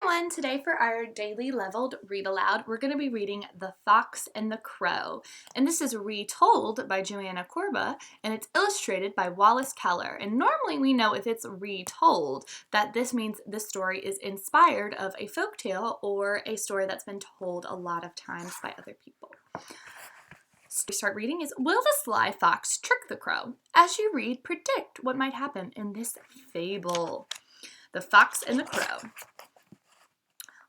Everyone, today for our daily leveled read aloud, we're going to be reading The Fox and the Crow. And this is retold by Joanna Corba, and it's illustrated by Wallace Keller. And normally we know if it's retold that this means this story is inspired of a folktale or a story that's been told a lot of times by other people. So we start reading is, will the sly fox trick the crow? As you read, predict what might happen in this fable. The Fox and the Crow.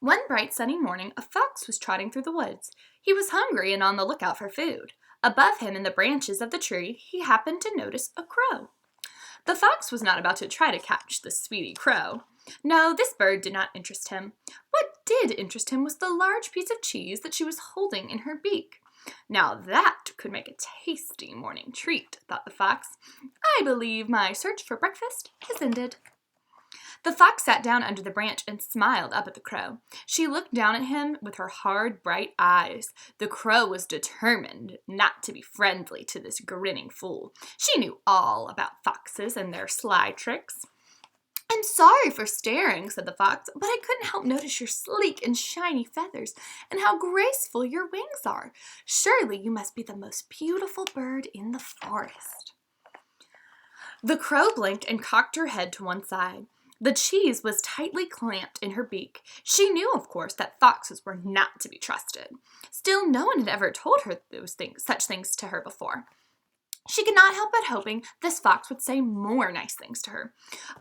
One bright sunny morning, a fox was trotting through the woods. He was hungry and on the lookout for food. Above him in the branches of the tree, he happened to notice a crow. The fox was not about to try to catch the speedy crow. No, this bird did not interest him. What did interest him was the large piece of cheese that she was holding in her beak. Now that could make a tasty morning treat, thought the fox. I believe my search for breakfast is ended. The fox sat down under the branch and smiled up at the crow. She looked down at him with her hard, bright eyes. The crow was determined not to be friendly to this grinning fool. She knew all about foxes and their sly tricks. I'm sorry for staring, said the fox, but I couldn't help notice your sleek and shiny feathers and how graceful your wings are. Surely you must be the most beautiful bird in the forest. The crow blinked and cocked her head to one side. The cheese was tightly clamped in her beak. She knew, of course, that foxes were not to be trusted. Still, no one had ever told her such things to her before. She could not help but hoping this fox would say more nice things to her.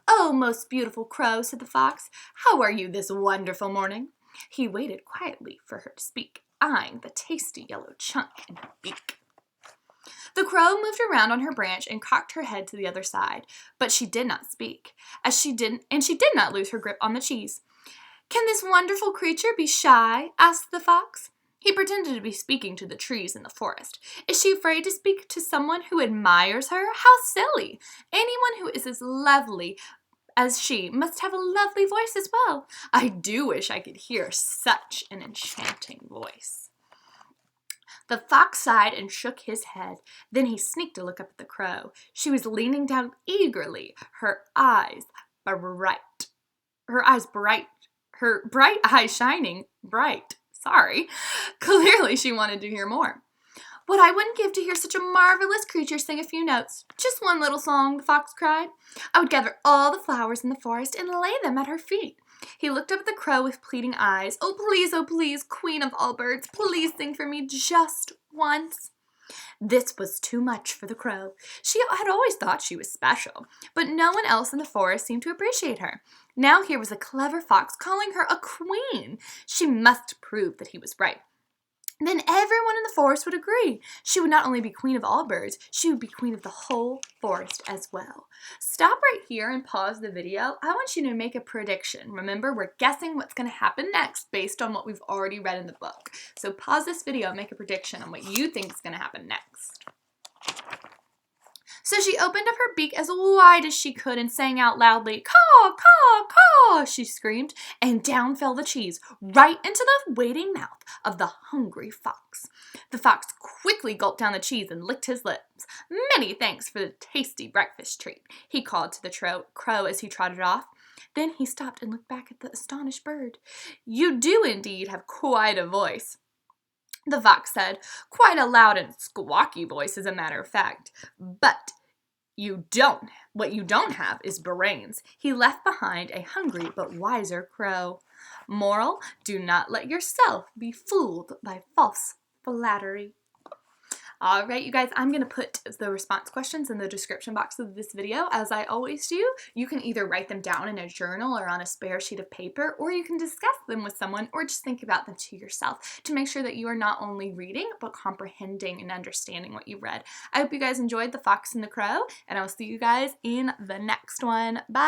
Oh, most beautiful crow, said the fox, how are you this wonderful morning? He waited quietly for her to speak, eyeing the tasty yellow chunk in her beak. The crow moved around on her branch and cocked her head to the other side, but she did not speak, she did not lose her grip on the cheese. Can this wonderful creature be shy? Asked the fox. He pretended to be speaking to the trees in the forest. Is she afraid to speak to someone who admires her? How silly! Anyone who is as lovely as she must have a lovely voice as well. I do wish I could hear such an enchanting voice. The fox sighed and shook his head. Then he sneaked a look up at the crow. She was leaning down eagerly, her bright eyes shining bright. Clearly she wanted to hear more. What I wouldn't give to hear such a marvelous creature sing a few notes. Just one little song, the fox cried. I would gather all the flowers in the forest and lay them at her feet. He looked up at the crow with pleading eyes. Oh, please, queen of all birds, please sing for me just once. This was too much for the crow. She had always thought she was special, but no one else in the forest seemed to appreciate her. Now here was a clever fox calling her a queen. She must prove that he was right. Then everyone in the forest would agree. She would not only be queen of all birds, she would be queen of the whole forest as well. Stop right here and pause the video. I want you to make a prediction. Remember, we're guessing what's going to happen next based on what we've already read in the book. So pause this video and make a prediction on what you think is going to happen next. So she opened up her beak as wide as she could and sang out loudly, caw, caw, caw, she screamed, and down fell the cheese, right into the waiting mouth of the hungry fox. The fox quickly gulped down the cheese and licked his lips. Many thanks for the tasty breakfast treat, he called to the crow as he trotted off. Then he stopped and looked back at the astonished bird. You do indeed have quite a voice, the fox said, quite a loud and squawky voice as a matter of fact, but what you don't have is brains. He left behind a hungry but wiser crow. Moral, do not let yourself be fooled by false flattery. All right, you guys, I'm going to put the response questions in the description box of this video, as I always do. You can either write them down in a journal or on a spare sheet of paper, or you can discuss them with someone or just think about them to yourself to make sure that you are not only reading, but comprehending and understanding what you read. I hope you guys enjoyed The Fox and the Crow, and I will see you guys in the next one. Bye!